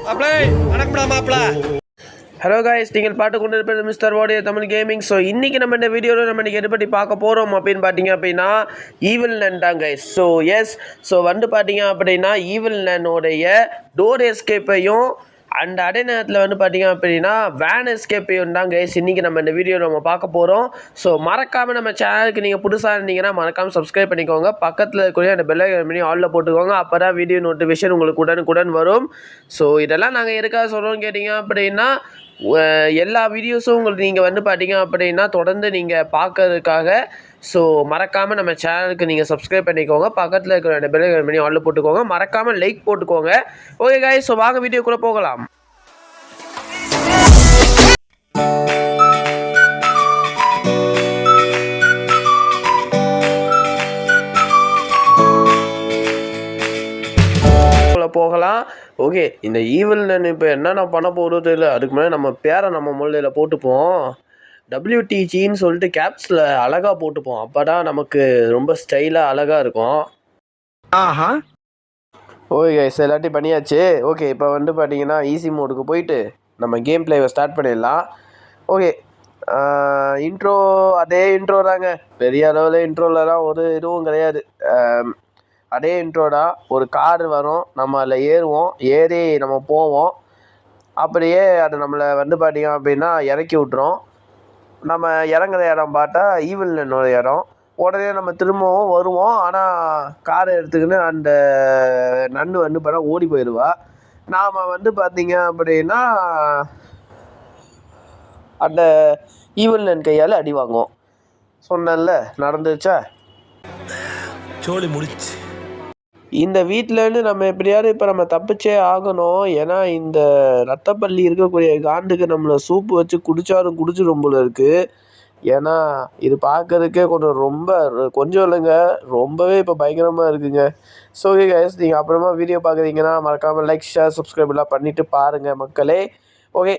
Hello guys, நீங்கள் பார்த்து கொண்டு இருப்பது மிஸ்டர் வாடிய தமிழ் கேமிங். ஸோ இன்றைக்கி நம்ம இந்த வீடியோவில் நம்ம இன்றைக்கி எதை பற்றி பார்க்க போகிறோம் அப்படின்னு பார்த்தீங்க அப்படின்னா ஈவில் நன் தான் கைஸ். ஸோ வந்து பார்த்தீங்க அப்படின்னா ஈவில் நன்னோடைய டோர் எஸ்கேப்பையும் அண்ட் அதே நேரத்தில் வந்து பார்த்தீங்க அப்படின்னா வேன் எஸ்கேப்பையும் தான் கைஸ் இன்றைக்கி நம்ம இந்த வீடியோ நம்ம பார்க்க போகிறோம். ஸோ மறக்காமல் நம்ம சேனலுக்கு நீங்கள் புதுசாக இருந்தீங்கன்னா மறக்காமல் சப்ஸ்கிரைப் பண்ணிக்கோங்க. பக்கத்தில் இருக்கக்கூடிய அந்த பெல் ஐக்கான் பண்ணி ஆலில் போட்டுக்கோங்க. அப்போ தான் வீடியோ நோட்டிஃபிகேஷன் உங்களுக்கு உடனுக்குடன் வரும். ஸோ இதெல்லாம் நாங்கள் எதுக்காக சொல்கிறோம்னு கேட்டிங்க அப்படின்னா எல்லா வீடியோஸும் உங்களுக்கு நீங்கள் வந்து பார்த்தீங்க அப்படின்னா தொடர்ந்து நீங்கள் பார்க்கறதுக்காக. ஸோ மறக்காமல் நம்ம சேனலுக்கு நீங்கள் சப்ஸ்கிரைப் பண்ணிக்கோங்க. பக்கத்தில் இருக்கிற பெல் ஐக்கான் பண்ணி ஆலில் போட்டுக்கோங்க. மறக்காமல் லைக் போட்டுக்கோங்க. ஓகே காய்ஸ், ஸோ வாங்க வீடியோக்குள்ளே போகலாம். போகலாம். ஓகே, இந்த ஈவில் நன் இப்போ என்னென்ன பண்ண போகிறது தெரியல. அதுக்கு முன்னாடி நம்ம பேரை நம்ம மொழியில் போட்டுப்போம். WTGன்னு சொல்லிட்டு கேப்ஸில் அழகாக போட்டுப்போம். அப்போ தான் நமக்கு ரொம்ப ஸ்டைலாக அழகாக இருக்கும். ஓகே கைஸ், எல்லாத்தையும் பண்ணியாச்சு. ஓகே, இப்போ வந்து பார்த்தீங்கன்னா ஈஸி மோடுக்கு போயிட்டு நம்ம கேம் பிளேவை ஸ்டார்ட் பண்ணிடலாம். ஓகே, இன்ட்ரோ அதே இன்ட்ரோ தாங்க. பெரிய அளவில் இன்ட்ரோலலாம் ஒரு இதுவும் கிடையாது. அதே இன்ட்ரோடா. ஒரு கார் வரும், நம்ம அதில் ஏறுவோம், ஏறி நம்ம போவோம். அப்படியே அது நம்மளை வந்து பார்த்தீங்க அப்படின்னா இறக்கி விட்ரும். நம்ம இறங்குற இடம் பார்த்தா ஈவில் நன்னோட இடம். உடனே நம்ம திரும்பவும் வருவோம். ஆனால் காரை எடுத்துக்கின்னு அந்த நன்னு வந்து பார்த்தா ஓடி போயிடுவா. நாம் வந்து பார்த்தீங்க அப்படின்னா அந்த ஈவில் நன் கையால் அடி வாங்குவோம். சொன்னேன்ல, நடந்துச்சா? சோழி முடிச்சு. இந்த வீட்டிலேருந்து நம்ம எப்படியாவது இப்போ நம்ம தப்பிச்சே ஆகணும். ஏன்னா இந்த ரத்தப்பள்ளி இருக்கக்கூடிய காண்டுக்கு நம்மளை சூப்பு வச்சு குடிச்சிடும் போல இருக்குது. ஏன்னா இது பார்க்கறதுக்கே கொஞ்சம் இல்லைங்க, ரொம்பவே இப்போ பயங்கரமாக இருக்குங்க. ஸோ ஓகே கைஸ், நீங்கள் அப்புறமா வீடியோ பார்க்குறீங்கன்னா மறக்காமல் லைக், ஷேர், சப்ஸ்கிரைப் எல்லாம் பண்ணிவிட்டு பாருங்கள் மக்களே. ஓகே,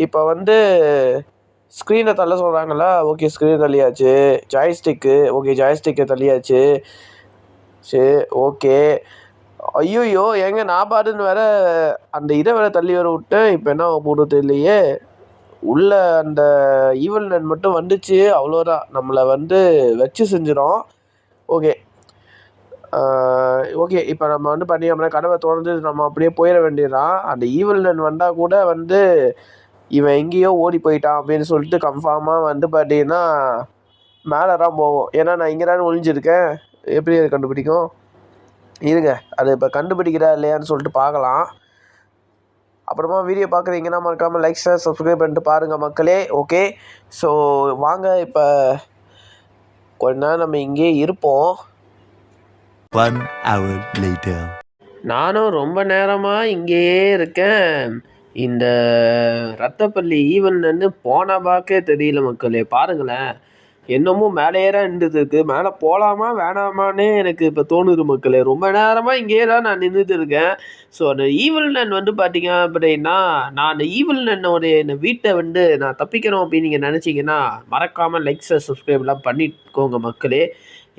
இப்போ வந்து ஸ்க்ரீனை தள்ள சொல்கிறாங்களா? ஓகே, ஸ்க்ரீன் தள்ளியாச்சு. ஜாய்ஸ்டிக்கு, ஓகே ஜாய்ஸ்டிக்கை தள்ளியாச்சு. சரி, ஓகே. ஐயோயோ, ஏங்க நான் பாட்டுன்னு வேற அந்த இதை வேற தள்ளி வர விட்டேன். இப்போ என்ன போடுறது தெரியலையே. உள்ள அந்த ஈவில் நன் மட்டும் வந்துச்சு, அவ்வளோதான். நம்மளை வந்து வச்சு செஞ்சிடும். ஓகே ஓகே, இப்போ நம்ம வந்து பண்ணியோம்னா கதவை திறந்து நம்ம அப்படியே போயிட வேண்டியதுதான். அந்த ஈவில் நன் வந்தால் கூட வந்து இவன் எங்கேயோ ஓடி போயிட்டான் அப்படின்னு சொல்லிட்டு கன்ஃபார்மாக வந்து பார்த்தீங்கன்னா மேலே தான் போவோம். ஏன்னா நான் இங்கே தான் ஒழிஞ்சிருக்கேன். எப்படி அது கண்டுபிடிக்கும்? இருங்க, அது இப்போ கண்டுபிடிக்கிறா இல்லையான்னு சொல்லிட்டு பார்க்கலாம். அப்புறமா வீடியோ பார்க்குறீங்கன்னா மறக்காமல் லைக், ஷேர், சப்ஸ்கிரைப் பண்ணிட்டு பாருங்கள் மக்களே. ஓகே, ஸோ வாங்க இப்போ கொஞ்ச நேரம் நம்ம இங்கேயே இருப்போம். 1 hour later. நானும் ரொம்ப நேரமாக இங்கேயே இருக்கேன். இந்த ரத்தப்பள்ளி ஈவில் நன்னு போன பாக்கே தெரியல மக்களே. பாருங்களேன், என்னமோ மேலே ஏற நின்றுருக்கு. மேலே போகலாமா வேணாமான்னே எனக்கு இப்போ தோணுது மக்களே. ரொம்ப நேரமாக இங்கேயே தான் நான் நின்றுட்டு இருக்கேன். ஸோ அந்த ஈவில் நன் வந்து பார்த்தீங்க அப்படின்னா, நான் அந்த ஈவில் நன்னோடைய இந்த வீட்டை வந்து நான் தப்பிக்கணும் அப்படின்னு நீங்கள் நினச்சிங்கன்னா மறக்காமல் லைக், ஷேர், சப்ஸ்கிரைப்லாம் பண்ணிக்கோங்க மக்களே.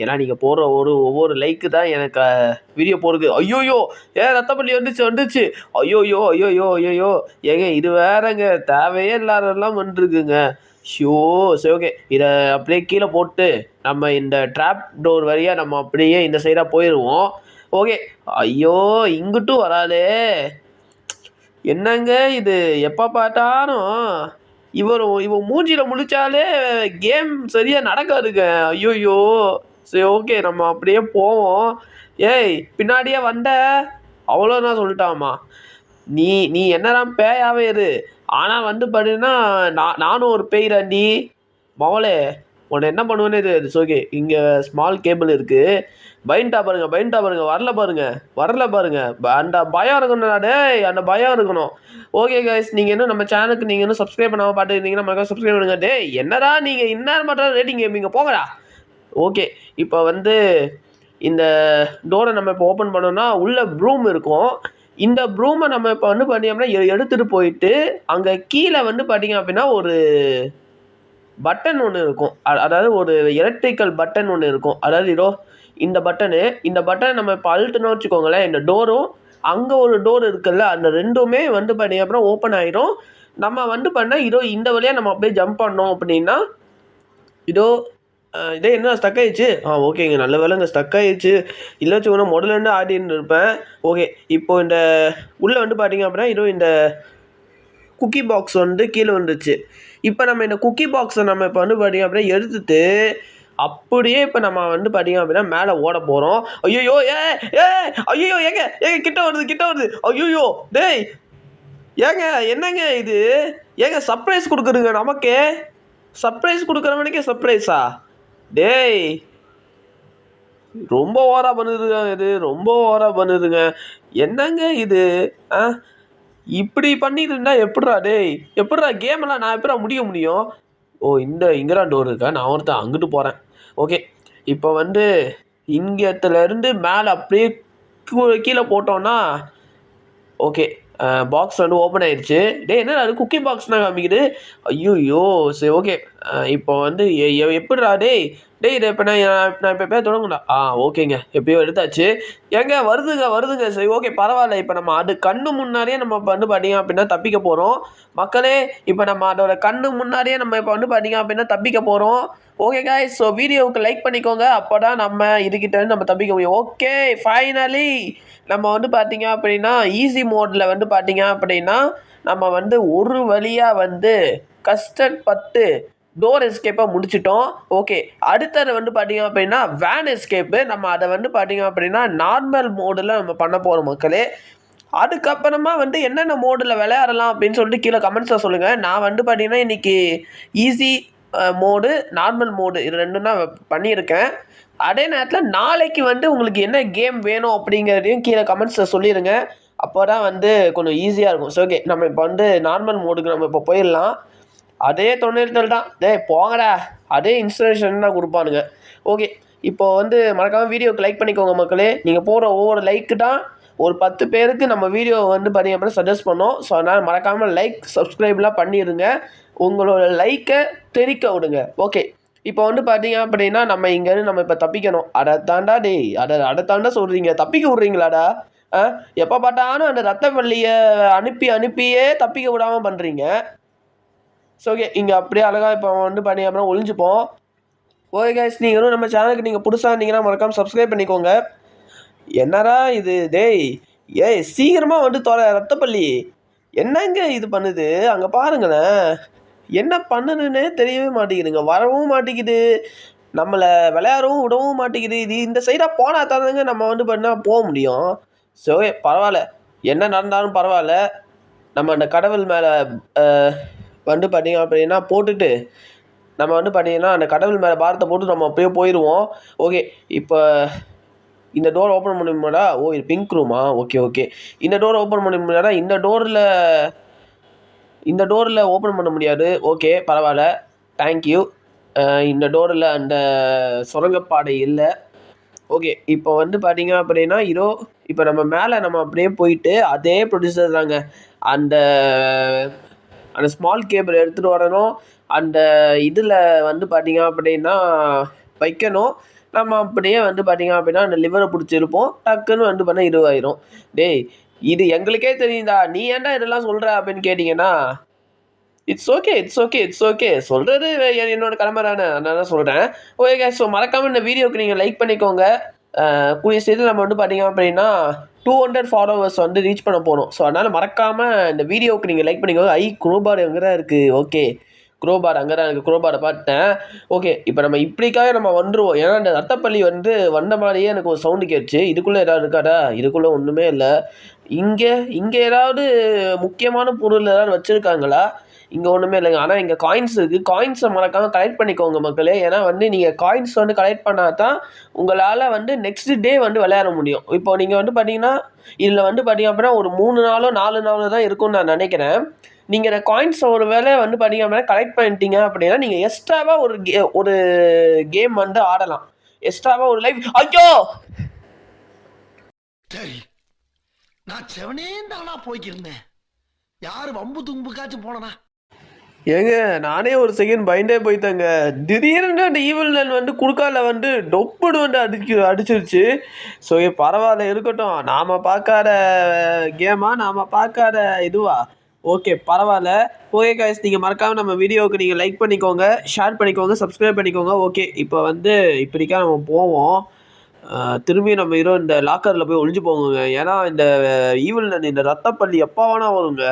ஏன்னா நீங்கள் போடுற ஒவ்வொரு லைக்கு தான் எனக்கு வீடியோ போடுறது. ஐயோயோ, ரத்தப்பள்ளி வந்துச்சு. ஐயோயோ ஐயோயோ ஐயோயோ, ஏங்க இது வேறங்க, தேவையே இல்லாதெல்லாம் வந்துருக்குங்க. ஷோ, சரி ஓகே, இதை அப்படியே கீழே போட்டு நம்ம இந்த ட்ராப் டோர் வழியாக நம்ம அப்படியே இந்த சைடாக போயிடுவோம். ஓகே, ஐயோ இங்கிட்டும் வராதே. என்னங்க இது, எப்போ பார்த்தாலும் இவன் மூஞ்சியில் முழிச்சாலே கேம் சரியாக நடக்காதுங்க. ஐயோயோ, சரி ஓகே, நம்ம அப்படியே போவோம். ஏய், பின்னாடியே வந்த அவ்வளோதான் சொல்லிட்டாமா. நீ என்னதான் பேயாவே இரு. ஆனால் வந்து பார்த்தீங்கன்னா நானும் ஒரு பேய் தாண்டி மவளே. உன்னை என்ன பண்ணுவேன்னு இது. ஓகே, இங்கே ஸ்மால் கேபிள் இருக்குது. பயன்ட்டா பாருங்க. வரல பாருங்க. அந்த பயம் இருக்கணும். டேய், அந்த பயம் இருக்கணும். ஓகே கைஸ், நீங்கள் இன்னும் நம்ம சேனலுக்கு நீங்கள் இன்னும் சப்ஸ்கிரைப் பண்ணாமல் பார்த்துருந்தீங்கன்னா மறக்காம சப்ஸ்கிரைப் பண்ணுங்க. டேய், என்னடா நீங்கள் இந்நேரம் மட்டும் ரேட்டிங் கேமிங்க போங்கடா. ஓகே, இப்போ வந்து இந்த டோரை நம்ம இப்போ ஓப்பன் பண்ணோம்னா உள்ள ப்ரூம் இருக்கும். இந்த ப்ரூமை நம்ம இப்போ வந்து பார்த்தீங்கன்னா எடுத்துகிட்டு போயிட்டு அங்கே கீழே வந்து பார்த்தீங்க அப்படின்னா ஒரு பட்டன் ஒன்று இருக்கும். அதாவது ஒரு எலக்ட்ரிக்கல் பட்டன் ஒன்று இருக்கும். அதாவது இந்த பட்டனை நம்ம இப்போ அழுத்தினோம்னு வச்சுக்கோங்களேன், இந்த டோரும் அங்கே ஒரு டோர் இருக்குல்ல, அந்த ரெண்டுமே வந்து பார்த்தீங்க அப்புறம் ஓப்பன் ஆயிரும். நம்ம வந்து பண்ணால் இதோ இந்த வழியாக நம்ம அப்படியே ஜம்ப் பண்ணோம் அப்படின்னா இதோ இதே என்ன ஸ்டக் ஆயிடுச்சு. ஓகேங்க, நல்ல வேலைங்க ஸ்டக் ஆயிடுச்சு. இல்லை வச்சுக்கோங்க முதல்லேருந்து ஆடின்னு இருப்பேன். ஓகே, இப்போ இந்த உள்ளே வந்து பார்த்தீங்க அப்படின்னா இதோ இந்த குக்கி பாக்ஸ் வந்து கீழே வந்துச்சு. இப்போ நம்ம இந்த குக்கி பாக்ஸை நம்ம இப்போ வந்து பார்த்தீங்க அப்படின்னா எடுத்துட்டு அப்படியே இப்போ நம்ம வந்து பார்த்தீங்க அப்படின்னா மேலே ஓட போகிறோம். ஐயோ ஐயோ ஏங்க ஏங்க கிட்ட வருது. ஐயோ டேய் ஏங்க என்னங்க இது? ஏங்க சர்ப்ரைஸ் கொடுக்குறீங்க நமக்கு. சர்ப்ரைஸ் கொடுக்குறவனுக்கே சர்ப்ரைஸா? டேய் ரொம்ப ஓவரா பண்ணுதுங்க. என்னங்க இது? இப்படி பண்ணிட்டு இருந்தா எப்படிடா டேய்? எப்படிடா கேமெல்லாம் நான் எப்படிடா முடியும்? இங்கதான் டோர் இருக்கா? நான் ஒருத்தன் அங்கிட்டு போகிறேன். ஓகே, இப்போ வந்து இங்கத்துலேருந்து மேலே அப்படியே கீழே போட்டோன்னா ஓகே, பாக்ஸ் வந்து ஓப்பன் ஆயிடுச்சு. டேய் என்னடா அது குக்கி பாக்ஸ்னா காமிக்குது? ஐயோ சரி ஓகே. இப்போ வந்து எப்படிடா டேய் இதை இப்போ நான் இப்போ எப்போயா தொடங்குண்ணா? ஓகேங்க, எப்படியோ எடுத்தாச்சு. ஏங்க வருதுங்க. சரி ஓகே பரவாயில்ல. இப்போ நம்ம அது கண்ணு முன்னாடியே நம்ம இப்போ வந்து பார்த்தீங்க அப்படின்னா தப்பிக்க போகிறோம் மக்களே. இப்போ நம்ம அதோட கண்ணு முன்னாடியே நம்ம இப்போ வந்து பார்த்தீங்க அப்படின்னா தப்பிக்க போகிறோம். ஓகே காய்ஸ், ஸோ வீடியோவுக்கு லைக் பண்ணிக்கோங்க. அப்போ தான் நம்ம இதுக்கிட்ட நம்ம தப்பிக்க முடியும். ஓகே, ஃபைனலி நம்ம வந்து பார்த்தீங்க அப்படின்னா ஈஸி மோடில் வந்து பார்த்தீங்க அப்படின்னா நம்ம வந்து ஒரு வழியாக வந்து கஷ்டப்பட்டு டோர் எஸ்கேப்பை முடிச்சிட்டோம். ஓகே, அடுத்தது வந்து பார்த்தீங்க அப்படின்னா வேன் எஸ்கேப்பு. நம்ம அதை வந்து பார்த்தீங்க அப்படின்னா நார்மல் மோடில் நம்ம பண்ண போகிறோம் மக்களே. அதுக்கப்புறமா வந்து என்னென்ன மோடில் விளையாடலாம் அப்படின்னு சொல்லிட்டு கீழே கமெண்ட்ஸில் சொல்லுங்கள். நான் வந்து பார்த்தீங்கன்னா இன்றைக்கி ஈஸி மோடு, நார்மல் மோடு இது ரெண்டும் தான் பண்ணியிருக்கேன். அதே நேரத்தில் நாளைக்கு வந்து உங்களுக்கு என்ன கேம் வேணும் அப்படிங்கிறதையும் கீழே கமெண்ட்ஸில் சொல்லிடுங்க. அப்போ தான் வந்து கொஞ்சம் ஈஸியாக இருக்கும். ஸோ ஓகே, நம்ம இப்போ வந்து நார்மல் மோடுக்கு நம்ம இப்போ போயிடலாம். அதே தொண்ணூறுத்தல் தான். போங்கடா, அதே இன்ஸ்பிரேஷன் தான் கொடுப்பானுங்க. ஓகே, இப்போ வந்து மறக்காமல் வீடியோக்கு லைக் பண்ணிக்கோங்க மக்களே. நீங்கள் போகிற ஒவ்வொரு லைக்கு தான் ஒரு 10 பேருக்கு நம்ம வீடியோ வந்து பார்த்தீங்க அப்படின்னா சஜஸ்ட் பண்ணோம். ஸோ அதனால் மறக்காமல் லைக் சப்ஸ்கிரைப்லாம் பண்ணிடுங்க. உங்களோட லைக்கை தெரிக்க விடுங்க. ஓகே, இப்போ வந்து பார்த்தீங்க அப்படின்னா நம்ம இங்கேருந்து நம்ம இப்போ தப்பிக்கணும். அதை தாண்டா சொல்கிறீங்க, தப்பிக்க விட்றீங்களாடா? எப்போ பார்த்தாலும் அந்த ரத்த பள்ளியை அனுப்பியே தப்பிக்க விடாமல் பண்ணுறீங்க. ஸோ ஓகே, இங்கே அப்படியே அழகாக இப்போ வந்து பண்ணி அப்புறம் ஒளிஞ்சுப்போம். ஓகே கைஸ், நீங்களும் நம்ம சேனலுக்கு நீங்கள் புதுசாக இருந்தீங்கன்னா மறக்காமல் சப்ஸ்கிரைப் பண்ணிக்கோங்க. என்னடா இது ஏய் சீக்கிரமாக வந்து ரத்தப்பள்ளி என்னங்க இது பண்ணுது? அங்கே பாருங்களேன், என்ன பண்ணுதுன்னே தெரியவே மாட்டேங்குதுங்க. வரவும் மாட்டேங்குது, நம்மளை விளையாடவும் விடவும் மாட்டேங்குது. இது இந்த சைடாக போனால் தானேங்க நம்ம வந்து பண்ணால் போக முடியும். ஸோ பரவாயில்ல, என்ன நடந்தாலும் பரவாயில்ல. நம்ம அந்த கடவுள் மேலே வந்து பார்த்தீங்க அப்படின்னா போட்டுட்டு நம்ம வந்து பார்த்தீங்கன்னா அந்த கடவுள் மேலே பாரத்தை போட்டு நம்ம அப்படியே போயிடுவோம். ஓகே, இப்போ இந்த டோர் ஓப்பன் பண்ண முடியாதா? இது பிங்க் ரூமா? ஓகே, இந்த டோர் ஓப்பன் பண்ண முடியாதா? இந்த டோரில் ஓப்பன் பண்ண முடியாது. ஓகே பரவாயில்ல, தேங்க்யூ. இந்த டோரில் அந்த சுரங்கப்பாதை இல்லை. ஓகே, இப்போ வந்து பார்த்தீங்க அப்படின்னா இப்போ நம்ம மேலே நம்ம அப்படியே போயிட்டு அதே ப்ரொடியூசர் தாங்க. அந்த ஸ்மால் கேபிள் எடுத்துகிட்டு வரணும். அந்த இதில் வந்து பார்த்தீங்க அப்படின்னா வைக்கணும். நம்ம அப்படியே வந்து பார்த்தீங்க அப்படின்னா அந்த லிவரை பிடிச்சிருப்போம். டக்குன்னு வந்து பண்ணால் இதுவாயிரும். டேய் இது எங்களுக்கே தெரியுதா, நீ ஏன்டா இதெல்லாம் சொல்கிற அப்படின்னு கேட்டிங்கன்னா இட்ஸ் ஓகே சொல்கிறது என்னோட கடமை தானே, அதனால சொல்கிறேன். ஓகே, ஸோ மறக்காமல் இந்த வீடியோக்கு நீங்கள் லைக் பண்ணிக்கோங்க. கூடிய சீக்கிரம் நம்ம வந்து பார்த்தீங்க அப்படின்னா 200 ஃபாலோவர்ஸ் வந்து ரீச் பண்ண போகிறோம். ஸோ அதனால் மறக்காமல் இந்த வீடியோவுக்கு நீங்கள் லைக் பண்ணிக்கோங்க. குரோபார் எங்கே தான் இருக்குது? ஓகே, குரோபார் அங்கே தான் இருக்குது. குரோபாரை பார்த்தேன். ஓகே, இப்போ நம்ம இப்படிக்காக நம்ம வந்துடுவோம். ஏன்னா அந்த ரத்தப்பள்ளி வந்து வந்த மாதிரியே எனக்கு ஒரு சவுண்டு கேட்டுச்சு. இதுக்குள்ளே ஏதாவது இருக்காடா? இதுக்குள்ளே ஒன்றுமே இல்லை. இங்கே ஏதாவது முக்கியமான பொருள் ஏதாவது வச்சுருக்காங்களா? இங்கே ஒன்றுமே இல்லைங்க. ஆனால் இங்கே காயின்ஸ் இருக்குது. காயின்ஸை மறக்காமல் கலெக்ட் பண்ணிக்கோங்க மக்களே. ஏன்னா வந்து நீங்கள் காயின்ஸ் வந்து கலெக்ட் பண்ணால் தான் உங்களால் வந்து நெக்ஸ்ட் டே வந்து விளையாட முடியும். இப்போ நீங்கள் வந்து பார்த்தீங்கன்னா இதில் வந்து பார்த்தீங்க அப்படின்னா ஒரு 3 நாளோ 4 நாளோ தான் இருக்கும்னு நான் நினைக்கிறேன். நீங்கள் இந்த காயின்ஸை ஒரு வேளை வந்து பார்த்தீங்க அப்படின்னா கலெக்ட் பண்ணிட்டீங்க அப்படின்னா நீங்கள் எக்ஸ்ட்ராவாக ஒரு கேம் வந்து ஆடலாம். எக்ஸ்ட்ராவாக ஒரு லைஃப். ஐயோ நான் செவனே தானா போய்க்கிருந்தேன். யாரு வம்பு தும்புக்காச்சும் போனனா? ஏங்க நானே ஒரு செகண்ட் பயந்தே போயிட்டேங்க. திடீர்னு அந்த ஈவில் நன் வந்து குறுக்கால வந்து டொப்புன்னு வந்து அடிச்சிருச்சு. ஸோ பரவாயில்ல இருக்கட்டும். நாம பார்க்காத கேமா, நாம பார்க்காத இதுவா? ஓகே பரவாயில்ல. ஓகே காய்ஸ், நீங்கள் மறக்காம நம்ம வீடியோவுக்கு நீங்கள் லைக் பண்ணிக்கோங்க, ஷேர் பண்ணிக்கோங்க, சப்ஸ்கிரைப் பண்ணிக்கோங்க. ஓகே இப்போ வந்து இப்படிக்கா நம்ம போவோம். திரும்பி நம்ம இந்த லாக்கரில் போய் ஒளிஞ்சு போவோங்க. ஏன்னா இந்த ஈவில் நன் இந்த ரத்தப்பள்ளி எப்போ வேணா வருங்க.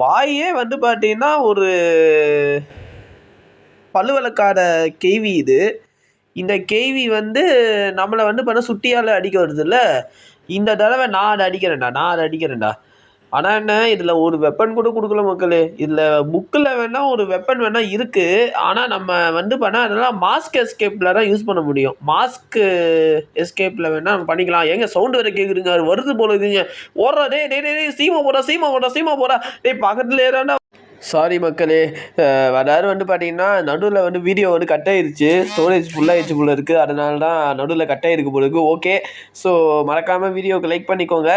வாயே வந்து பார்த்தீங்கன்னா ஒரு பல்லுவலக்கார கேள்வி இது. இந்த கேள்வி வந்து நம்மளை வந்து பண்ண சுட்டியால் அடிக்க வருதுல்ல. இந்த தடவை நான் அதை அடிக்கிறேன்டா. ஆனால் என்ன, இதில் ஒரு வெப்பன் கூட கொடுக்கல மக்களே. இதில் புக்கில் வேணால் ஒரு வெப்பன் வேணால் இருக்குது. ஆனால் நம்ம வந்து பண்ணால் அதெல்லாம் மாஸ்க் எஸ்கேப்பில் தான் யூஸ் பண்ண முடியும். மாஸ்க்கு எஸ்கேப்பில் வேணால் நம்ம பண்ணிக்கலாம். எங்க சவுண்டு வேறு கேட்குதுங்க, அது வருது போல இருக்குங்க. ஓடுறா டே டே டே சீமா போடா டேய் பக்கத்தில் ஏறாண்டா. சாரி மக்களே, எல்லாரும் வந்து பார்த்தீங்கன்னா நடுவில் வந்து வீடியோ வந்து கட் ஆயிருச்சு. ஸ்டோரேஜ் ஃபுல்லாகிடுச்சு போல இருக்குது. அதனால தான் நடுவில் கட் ஆகிருக்கு போல இருக்குது. ஓகே, ஸோ மறக்காமல் வீடியோவுக்கு லைக் பண்ணிக்கோங்க.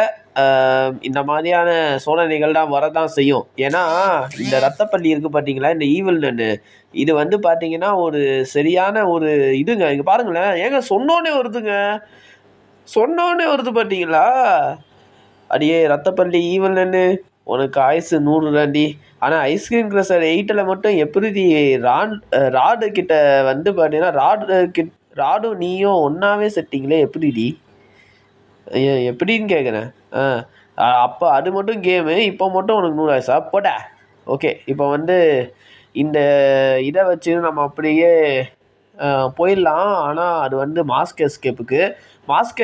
இந்த மாதிரியான சோதனைகள் தான் வரதான் செய்யும். ஏன்னா இந்த ரத்தப்பள்ளி இருக்குது பார்த்தீங்களா, இந்த ஈவில் நன்னு, இது வந்து பார்த்தீங்கன்னா ஒரு சரியான ஒரு இதுங்க. இங்கே பாருங்களேன், ஏங்க சொன்னோன்னே வருது பார்த்தீங்களா. அடியே ரத்தப்பள்ளி ஈவில் நன்னு, உனக்கு ஆயுசு 100 தாண்டி. ஆனால் ஐஸ்கிரீம் கிரஷர் 8ல் மட்டும் எப்படி ராடு கிட்ட வந்து பார்த்தீங்கன்னா ராடும் நீயும் ஒன்றாவே செட்டிங்களே எப்படிடி? ஐயோ எப்படின்னு கேட்குறேன். அப்போ அது மட்டும் கேமு, இப்போ மட்டும் உனக்கு 100 ஆயுசா போட்டா. ஓகே, இப்போ வந்து இந்த இதை வச்சு நம்ம அப்படியே போயிடலாம். ஆனால் அது வந்து மாஸ்க்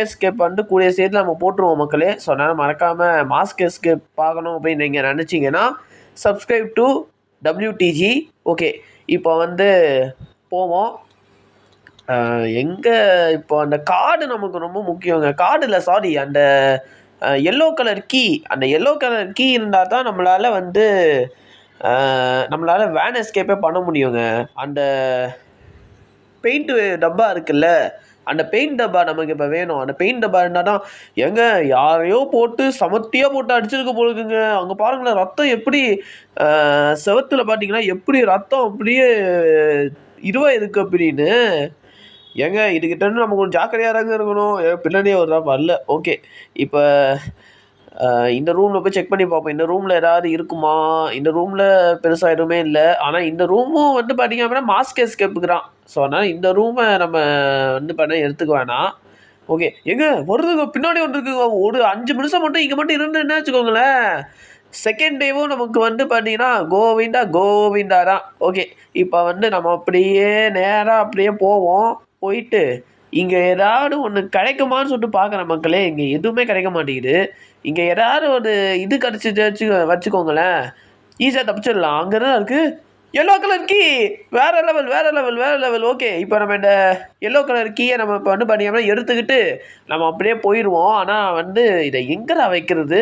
எஸ்கேப் வந்து கூடிய சேர்த்து நம்ம போட்டுருவோம் மக்களே. ஸோ அதனால் மறக்காமல் மாஸ்க் எஸ்கேப் பார்க்கணும் அப்படின்னு நீங்கள் நினச்சிங்கன்னா சப்ஸ்கிரைப் டு WTG. ஓகே, இப்போ வந்து போவோம். எங்கே இப்போ அந்த கார்டு நமக்கு ரொம்ப முக்கியங்க. கார்டு இல்லை, சாரி, அந்த எல்லோ கலர் கீ இருந்தால் தான் நம்மளால் வேன் எஸ்கேப்பே பண்ண முடியுங்க. அந்த பெயிண்ட்டு டப்பா இருக்குல்ல, அந்த பெயிண்ட் டப்பா நமக்கு இப்போ வேணும். அந்த பெயிண்ட் டப்பா இருந்தால் தான் எங்க யாரையோ போட்டு சமத்தியாக போட்டு அடிச்சிருக்க போலுக்குங்க. அங்கே பாருங்களேன், ரத்தம் எப்படி செவத்தில் பார்த்தீங்கன்னா எப்படி ரத்தம் அப்படியே இருக்குது அப்படின்னு. ஏங்க இதுக்கிட்ட நம்ம கொஞ்சம் ஜாக்கிரதையாக தாங்க இருக்கணும். பின்னாடியே வருதா வரல. ஓகே, இப்போ இந்த ரூமில் போய் செக் பண்ணி பார்ப்போம். இந்த ரூமில் ஏதாவது இருக்குமா? இந்த ரூமில் பெருசாக எதுவுமே இல்லை. ஆனால் இந்த ரூமும் வந்து பார்த்திங்க அப்படின்னா மாஸ்க் எஸ்கேப்புக்கு தான். ஸோ அதனால் இந்த ரூமை நம்ம வந்து எடுத்துக்க வேணாம். ஓகே, வருதுங்க, பின்னாடி வந்துருக்குங்க. ஒரு 5 நிமிஷம் மட்டும் இங்கே மட்டும் இருந்துன்னு வச்சுக்கோங்களேன், செகண்ட் டேவும் நமக்கு வந்து பார்த்தீங்கன்னா கோவிந்தா தான். ஓகே, இப்போ வந்து நம்ம அப்படியே நேராக அப்படியே போயிட்டு இங்கே ஏதாவது ஒன்று கிடைக்குமான்னு சொல்லிட்டு பார்க்குறேன் மக்களே. இங்கே எதுவுமே கிடைக்க மாட்டேங்குது. இங்கே ஏதாவது ஒரு இது கிடச்சிச்சு வச்சுக்கோங்களேன், ஈஸியாக தப்பிச்சிடலாம். அங்கே தான் இருக்குது எல்லோ கலர் கீ. வேறு லெவல். ஓகே, இப்போ நம்ம இந்த எல்லோ கலர் கீயை நம்ம இப்போ வந்து பார்த்தீங்கன்னா எடுத்துக்கிட்டு நம்ம அப்படியே போயிடுவோம். ஆனால் வந்து இதை எங்கடா வைக்கிறது,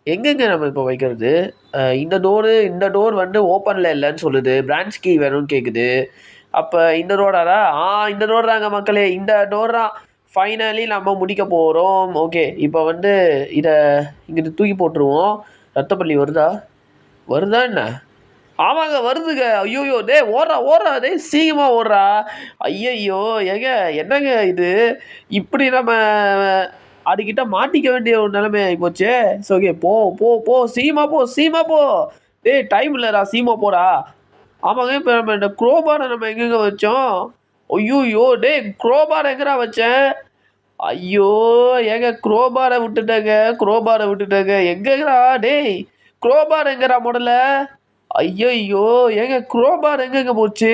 எங்கெங்க நம்ம இப்போ வைக்கிறது? இந்த டோர் வந்து ஓப்பனில் இல்லைன்னு சொல்லுது. பிரான்ச் கீ வேணும்னு கேட்குது. அப்போ இந்த டோராடா? இந்த டோர் தாங்க மக்களே, இந்த டோர் தான். ஃபைனலி நம்ம முடிக்க போகிறோம். ஓகே, இப்போ வந்து இதை இங்கிட்டு தூக்கி போட்டுருவோம். ரத்தப்பள்ளி வருதா என்ன? ஆமாங்க வருதுங்க. ஐயோயோ டே ஓடுறா டே, சீக்கிரமாக ஓடுறா. ஐயையோ ஏங்க என்னங்க இது, இப்படி நம்ம அதுக்கிட்ட மாட்டிக்க வேண்டிய ஒரு நிலைமை ஆகிப்போச்சே. ஸோ ஓகே, போ சீமா போ. டேய் டைம் இல்லைடா, சீமா போடா. ஆமாங்க, இப்போ நம்ம இந்த குரோபாரை நம்ம எங்கெங்க வச்சோம்? ஐயோயோ டே, குரோபாரை எங்கடா வச்சேன்? ஐயோ ஏங்க குரோபாரை விட்டுட்டேங்க. எங்கடா டேய், குரோபார் எங்கடா முதல்ல? ஐயையோ ஏங்க குரோபார் எங்கெங்க போச்சு?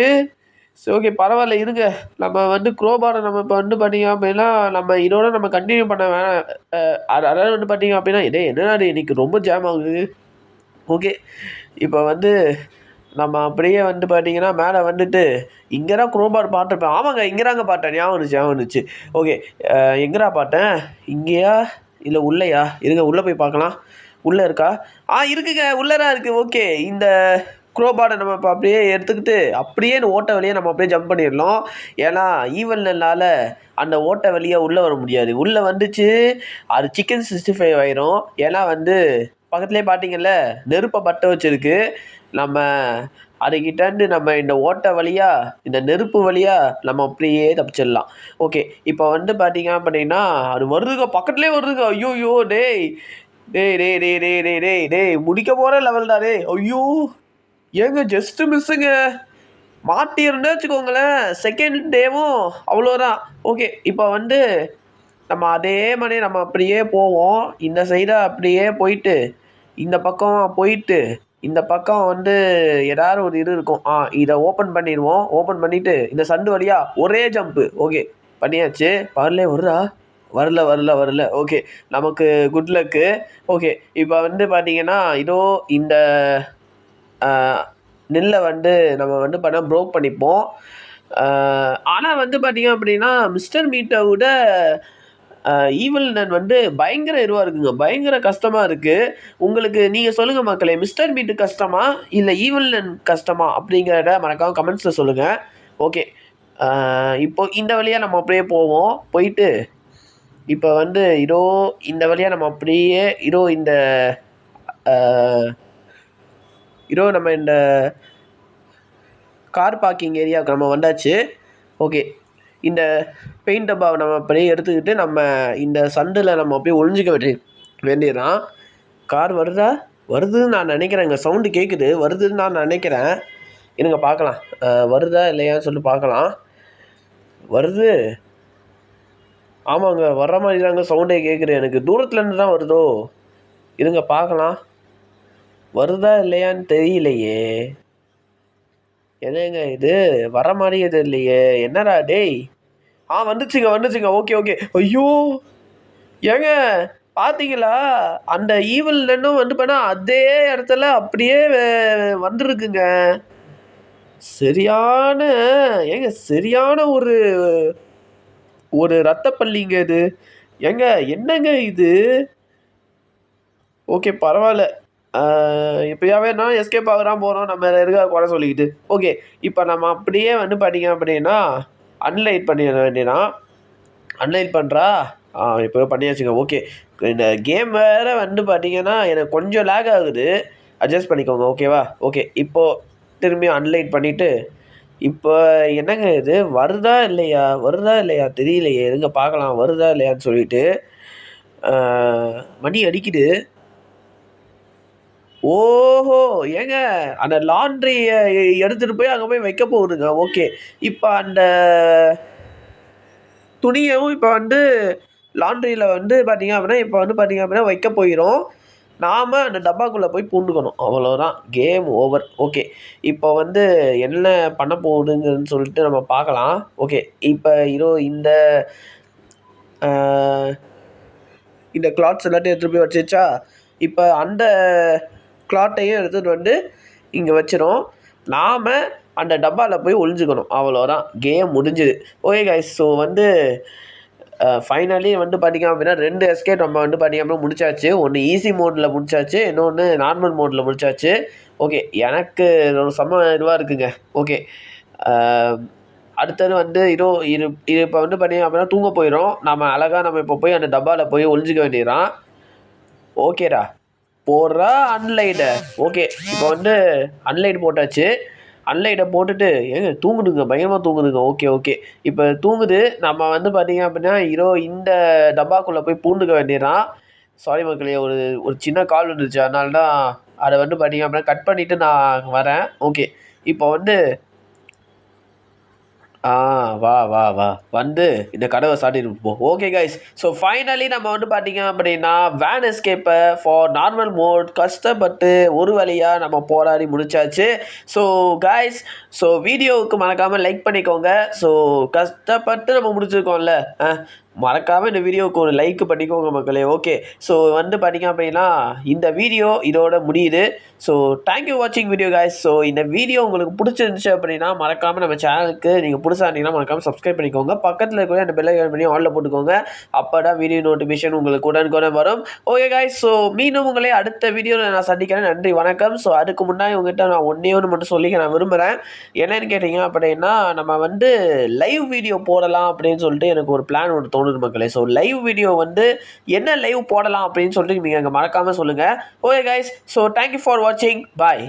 சரி ஓகே பரவாயில்ல இருங்க. நம்ம வந்து குரோபாரை நம்ம இப்போ வந்து பார்த்தீங்க அப்படின்னா நம்ம இதோட நம்ம கண்டினியூ பண்ண வேணாம். அதாவது வந்து பார்த்தீங்க அப்படின்னா என்னடா இன்னைக்கு ரொம்ப ஜாம் ஆகுது. ஓகே, இப்போ வந்து நம்ம அப்படியே வந்து பார்த்தீங்கன்னா மேலே வந்துட்டு இங்கே தான் குரோபார் பார்த்துருப்பேன். ஆமாங்க, இங்கே தாங்க பார்த்தேன். ஞாபகம் வந்துச்சு. ஓகே, எங்கடா பார்த்தேன்? இங்கேயா இல்லை உள்ளேயா? இருங்க உள்ளே போய் பார்க்கலாம். உள்ளே இருக்கா? இருக்குங்க, உள்ளே தான் இருக்குது. ஓகே, இந்த குரோபாரை நம்ம இப்போ அப்படியே எடுத்துக்கிட்டு அப்படியே இந்த ஓட்டை வழியாக நம்ம அப்படியே ஜம்ப் பண்ணிடலாம். ஏன்னா ஈவெல்னால் அந்த ஓட்டை வழியாக உள்ளே வர முடியாது. உள்ளே வந்துச்சு அது சிக்கன் 65 ஆயிரும். ஏன்னா வந்து பக்கத்துலேயே பார்த்தீங்கல்ல நெருப்பை பற்ற வச்சிருக்கு. நம்ம அதுக்கிட்டேருந்து நம்ம இந்த ஓட்டை வழியாக இந்த நெருப்பு வழியாக நம்ம அப்படியே தப்பிச்சிடலாம். ஓகே, இப்போ வந்து பார்த்தீங்க அப்படின்னா அது வருதுங்க, பக்கத்துலேயே வருதுங்க. ஐயோயோ டேய் டேய் டேய் டேய் டேய் டேய் டேய் டேய் முடிக்க போகிற லெவல்டா டேய். ஐயோ ஏங்க ஜஸ்ட்டு மிஸ்ஸுங்க, மாட்டியிருந்தா வச்சுக்கோங்களேன் செகண்ட் டேவும் அவ்வளோதான். ஓகே, இப்போ வந்து நம்ம அதே மாதிரி நம்ம அப்படியே போவோம். இந்த சைடாக அப்படியே போயிட்டு இந்த பக்கம் போயிட்டு இந்த பக்கம் வந்து ஏதாவது ஒரு இது இருக்கும். இதை ஓப்பன் பண்ணிடுவோம். ஓப்பன் பண்ணிவிட்டு இந்த சந்து வழியாக ஒரே ஜம்ப்பு. ஓகே பண்ணியாச்சு. வரலே வருதா? வரல வரல வரல. ஓகே, நமக்கு குட் லக்கு. ஓகே, இப்போ வந்து பார்த்தீங்கன்னா இதோ இந்த நெல்லை வந்து நம்ம வந்து பண்ண ப்ரோக் பண்ணிப்போம். ஆனால் வந்து பார்த்தீங்க அப்படின்னா மிஸ்டர் மீட்டை விட ஈவில் நன் வந்து பயங்கர இதுவாக இருக்குங்க, பயங்கர கஷ்டமாக இருக்குது. உங்களுக்கு நீங்கள் சொல்லுங்கள் மக்களே, மிஸ்டர் மீட்டு கஷ்டமா இல்லை ஈவில் நன் கஷ்டமா அப்படிங்கிறத மறக்காம கமெண்ட்ஸில் சொல்லுங்கள். ஓகே, இப்போ இந்த வழியாக நம்ம அப்படியே போவோம். போயிட்டு இப்போ வந்து இதோ இந்த வழியாக நம்ம அப்படியே நம்ம இந்த கார் பார்க்கிங் ஏரியாவுக்கு நம்ம வந்தாச்சு. ஓகே, இந்த பெயிண்ட் டப்பாவை நம்ம அப்படியே எடுத்துக்கிட்டு நம்ம இந்த சந்தில் நம்ம அப்படியே ஒளிஞ்சிக்க வேண்டியதுதான். கார் வருதா? வருதுன்னு நான் நினைக்கிறேங்க, சவுண்டு கேட்குது, வருதுன்னு நான் நினைக்கிறேன். இருங்க பார்க்கலாம், வருதா இல்லையான்னு சொல்லிட்டு பார்க்கலாம். வருது, ஆமாங்க வர்ற மாதிரி தாங்க சவுண்டே கேட்குது எனக்கு. தூரத்துலேருந்து தான் வருதோ? இருங்க பார்க்கலாம், வருதா இல்லையான்னு தெரியலையே. என்னங்க இது வர மாதிரி எது இல்லையே, என்னடா டேய்? வந்துச்சுங்க. Okay okay. ஐயோ ஏங்க பார்த்தீங்களா, அந்த ஈவில் நன்னும் வந்து பண்ணா அதே இடத்துல அப்படியே வந்துருக்குங்க. சரியான ஒரு ஒரு ரத்தப்பள்ளிங்க இது. ஏங்க என்னங்க இது? ஓகே பரவாயில்ல, எப்பயாவே நான் எஸ்கேப் ஆக தான் போகிறோம், நம்ம எதுக்காக குறை சொல்லிக்கிட்டு. ஓகே, இப்போ நம்ம அப்படியே வந்து பார்த்தீங்க அப்படின்னா அன்லைட் பண்ணிட வேண்டியதான். அன்லைட் பண்ணுறா இப்போ பண்ணியாச்சுங்க. ஓகே, இந்த கேம் வேறு வந்து பார்த்தீங்கன்னா எனக்கு கொஞ்சம் லேக் ஆகுது, அட்ஜஸ்ட் பண்ணிக்கோங்க ஓகேவா. ஓகே, இப்போது திரும்பியும் அன்லைட் பண்ணிவிட்டு இப்போ என்னங்க இது வருதா இல்லையா தெரியலையே. எதுங்க பார்க்கலாம் வருதா இல்லையான்னு சொல்லிட்டு. மணி அடிக்குது. ஓஹோ ஏங்க அந்த லாண்ட்ரியை எடுத்துகிட்டு போய் அங்கே போய் வைக்க போகுதுங்க. ஓகே, இப்போ அந்த துணியவும் இப்போ வந்து லாண்ட்ரியில் வந்து பார்த்தீங்க அப்படின்னா வைக்க போயிடும். நாம் அந்த டப்பாக்குள்ளே போய் பூண்டுக்கணும், அவ்வளோதான், கேம் ஓவர். ஓகே, இப்போ வந்து என்ன பண்ண போகுதுங்கன்னு சொல்லிட்டு நம்ம பார்க்கலாம். ஓகே, இப்போ இந்த கிளாத்ஸ் எல்லாத்தையும் எடுத்துகிட்டு போய் வச்சுச்சா, இப்போ அந்த கிளாத்தையும் எடுத்துகிட்டு வந்து இங்கே வச்சிடும். நாம் அந்த டப்பாவில் போய் ஒளிஞ்சுக்கணும், அவ்வளோதான், கேம் முடிஞ்சுது. ஓகே கைஸ், ஸோ வந்து ஃபைனலி வந்து பார்த்திங்க அப்படின்னா 2 எஸ்கேப் நம்ம வந்து பார்த்திங்க அப்படின்னா முடிச்சாச்சு. ஒன்று ஈஸி மோடில் முடிச்சாச்சு, இன்னொன்று நார்மல் மோடில் முடிச்சாச்சு. ஓகே, எனக்கு செம்ம இதுவாக இருக்குங்க. ஓகே, அடுத்தது வந்து இது இப்போ வந்து பார்த்திங்க அப்படின்னா தூங்க போயிடும். நம்ம இப்போ போய் அந்த டப்பாவில் போய் ஒளிஞ்சிக்க வேண்டியதுதான். ஓகேடா, போடுறா அன்லைட்டை. ஓகே, இப்போ வந்து அன்லைட் போட்டாச்சு. அன்லைட்டை போட்டுட்டு தூங்குதுங்க, பயங்கரமாக தூங்குதுங்க. ஓகே, இப்போ தூங்குது. நம்ம வந்து பார்த்திங்க அப்படின்னா இந்த டப்பாக்குள்ளே போய் பூண்டுக்க வேண்டியதான். சாரி மக்களே, ஒரு சின்ன கால் வந்துருச்சு, அதனால தான் அதை வந்து பார்த்திங்க அப்படின்னா கட் பண்ணிவிட்டு நான் வரேன். ஓகே, இப்போ வந்து வா வந்து இந்த கதவை சாட்டிட்டு போ. ஓகே கைஸ், ஸோ ஃபைனலி நம்ம வந்து பார்த்தீங்க அப்படின்னா வேன் எஸ்கேப்பை ஃபார் நார்மல் மோட் கஷ்டப்பட்டு ஒரு வழியாக நம்ம போராடி முடிச்சாச்சு. ஸோ கைஸ், ஸோ வீடியோவுக்கு மறக்காமல் லைக் பண்ணிக்கோங்க. ஸோ கஷ்டப்பட்டு நம்ம முடிச்சிருக்கோம்ல, மறக்காமல் இந்த வீடியோவுக்கு ஒரு லைக் பண்ணிக்கோங்க மக்களே. ஓகே, ஸோ வந்து பார்த்தீங்க அப்படின்னா இந்த வீடியோ இதோட முடியுது. ஸோ தேங்க்யூ வாட்சிங் வீடியோ கைஸ். ஸோ இந்த வீடியோ உங்களுக்கு பிடிச்சிருந்துச்சு அப்படின்னா மறக்காமல் நம்ம சேனலுக்கு நீங்கள் புதுசாக இருந்தீங்கன்னா மறக்காமல் சப்ஸ்கிரைப் பண்ணிக்கோங்க. பக்கத்தில் இருக்கிற அந்த பெல் ஐக்கான் பண்ணி ஆனில் போட்டுக்கோங்க. அப்போ தான் வீடியோ நோட்டிஃபிகேஷன் உங்களுக்கு உடனுக்குடன் வரும். ஓகே கைஸ், ஸோ மீண்டும் உங்களே அடுத்த வீடியோவில் நான் சந்திக்கிறேன். நன்றி, வணக்கம். ஸோ அதுக்கு முன்னாடி உங்கள்கிட்ட நான் ஒன்றே மட்டும் சொல்லிக்க நான் விரும்புகிறேன். என்னென்னு கேட்டிங்க அப்படின்னா நம்ம வந்து லைவ் வீடியோ போடலாம் அப்படின்னு சொல்லிட்டு எனக்கு ஒரு பிளான் ஒன்று தோணுது. தோணுது மக்களே. ஸோ லைவ் வீடியோ வந்து என்ன லைவ் போடலாம் அப்படின்னு சொல்லிட்டு நீங்கள் அங்கே மறக்காமல் சொல்லுங்கள். Okay guys, so thank you for வாட்சிங். பாய்.